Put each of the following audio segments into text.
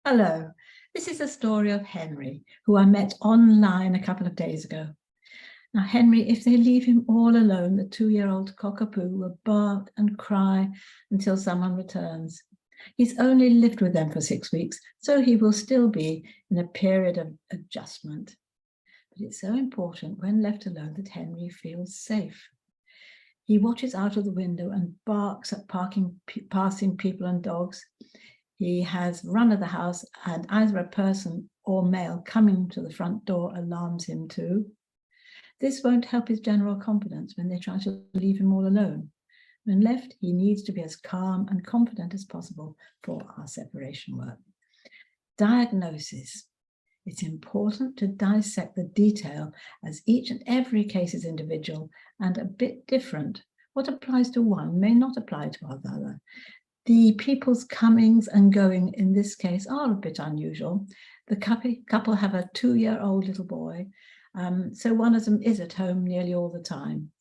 Hello, this is the story of Henry, who I met online a couple of days ago. Now, Henry, if they leave him all alone, the 2-year-old cockapoo will bark and cry until someone returns. He's only lived with them for 6 weeks, so he will still be in a period of adjustment. But it's so important when left alone that Henry feels safe. He watches out of the window and barks at passing people and dogs. He has run of the house, and either a person or male coming to the front door alarms him too. This won't help his general confidence when they try to leave him all alone. When left, he needs to be as calm and confident as possible for our separation work. Diagnosis. It's important to dissect the detail, as each and every case is individual and a bit different. What applies to one may not apply to the other. The people's comings and going in this case are a bit unusual. The couple have a 2-year-old little boy, so one of them is at home nearly all the time.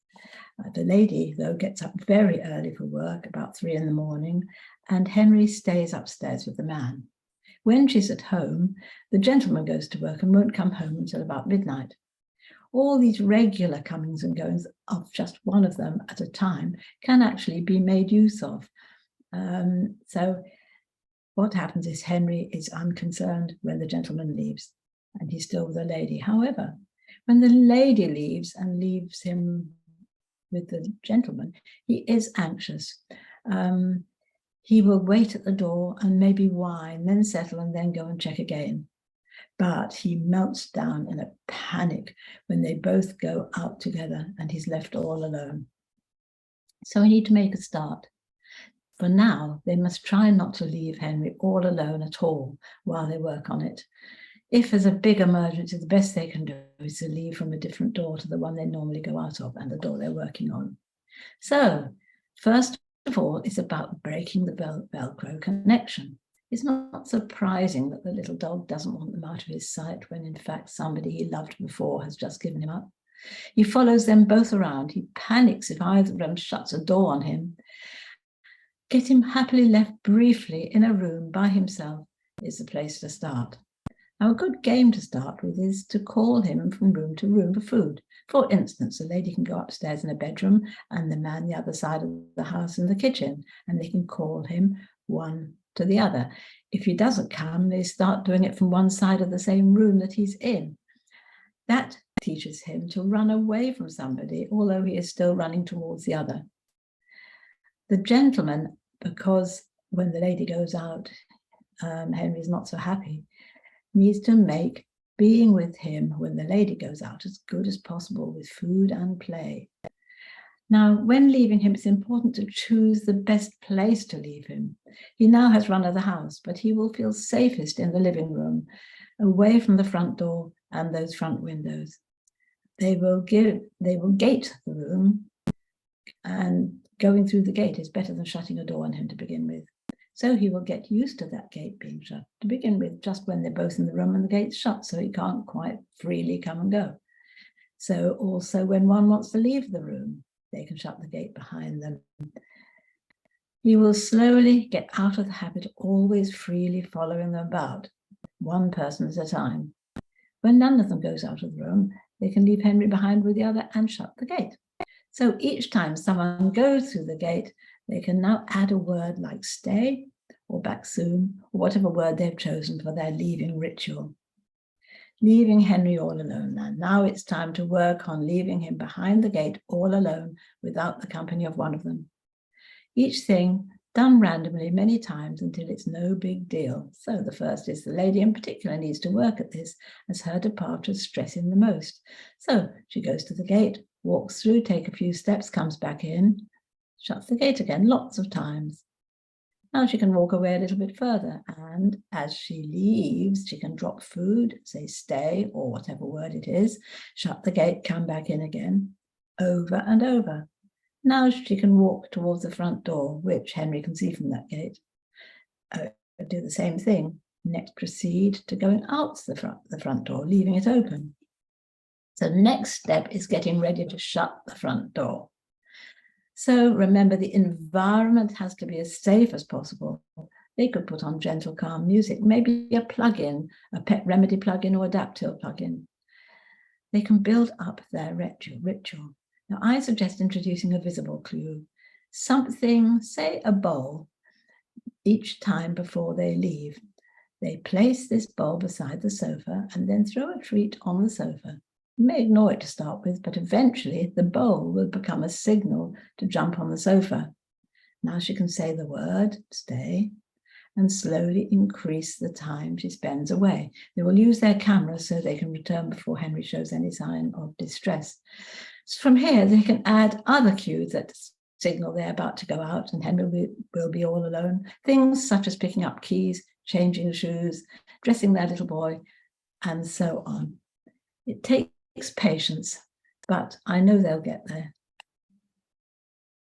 The lady, though, gets up very early for work, about 3 in the morning, and Henry stays upstairs with the man. When she's at home, the gentleman goes to work and won't come home until about midnight. All these regular comings and goings of just one of them at a time can actually be made use of. So what happens is Henry is unconcerned when the gentleman leaves, and he's still with the lady. However, when the lady leaves and leaves him with the gentleman, he is anxious. He will wait at the door and maybe whine, then settle, and then go and check again. But he melts down in a panic when they both go out together and he's left all alone. So we need to make a start. For now, they must try not to leave Henry all alone at all while they work on it. If there's a big emergency, the best they can do is to leave from a different door to the one they normally go out of and the door they're working on. So, first of all, it's about breaking the Velcro connection. It's not surprising that the little dog doesn't want them out of his sight when, in fact, somebody he loved before has just given him up. He follows them both around. He panics if either of them shuts a door on him. Get him happily left briefly in a room by himself is the place to start. Now, a good game to start with is to call him from room to room for food. For instance, the lady can go upstairs in a bedroom and the man the other side of the house in the kitchen, and they can call him one to the other. If he doesn't come, they start doing it from one side of the same room that he's in. That teaches him to run away from somebody, although he is still running towards the other. The gentleman, because when the lady goes out, Henry's not so happy, needs to make being with him when the lady goes out as good as possible with food and play. Now, when leaving him, it's important to choose the best place to leave him. He now has run of the house, but he will feel safest in the living room, away from the front door and those front windows. They will gate the room, and going through the gate is better than shutting a door on him to begin with. So he will get used to that gate being shut to begin with, just when they're both in the room and the gate's shut, so he can't quite freely come and go. So also when one wants to leave the room, they can shut the gate behind them. He will slowly get out of the habit of always freely following them about, one person at a time. When none of them goes out of the room, they can leave Henry behind with the other and shut the gate. So each time someone goes through the gate, they can now add a word like stay or back soon, or whatever word they've chosen for their leaving ritual. Leaving Henry all alone now. Now it's time to work on leaving him behind the gate all alone without the company of one of them. Each thing done randomly many times until it's no big deal. So the first is the lady in particular needs to work at this, as her departure is stressing the most. So she goes to the gate, walks through, take a few steps, comes back in, shuts the gate again lots of times. Now she can walk away a little bit further, and as she leaves, she can drop food, say stay, or whatever word it is, shut the gate, come back in again, over and over. Now she can walk towards the front door, which Henry can see from that gate. Do the same thing. Next, proceed to going out the front door, leaving it open. So the next step is getting ready to shut the front door. So remember, the environment has to be as safe as possible. They could put on gentle, calm music, maybe a plugin, a Pet Remedy plugin or a Dactyl plugin. They can build up their ritual. Now, I suggest introducing a visible clue, something, say a bowl, each time before they leave. They place this bowl beside the sofa and then throw a treat on the sofa. You may ignore it to start with, but eventually the bowl will become a signal to jump on the sofa. Now she can say the word, stay, and slowly increase the time she spends away. They will use their camera so they can return before Henry shows any sign of distress. So from here, they can add other cues that signal they're about to go out and Henry will be all alone. Things such as picking up keys, changing shoes, dressing their little boy, and so on. It takes patience, but I know they'll get there.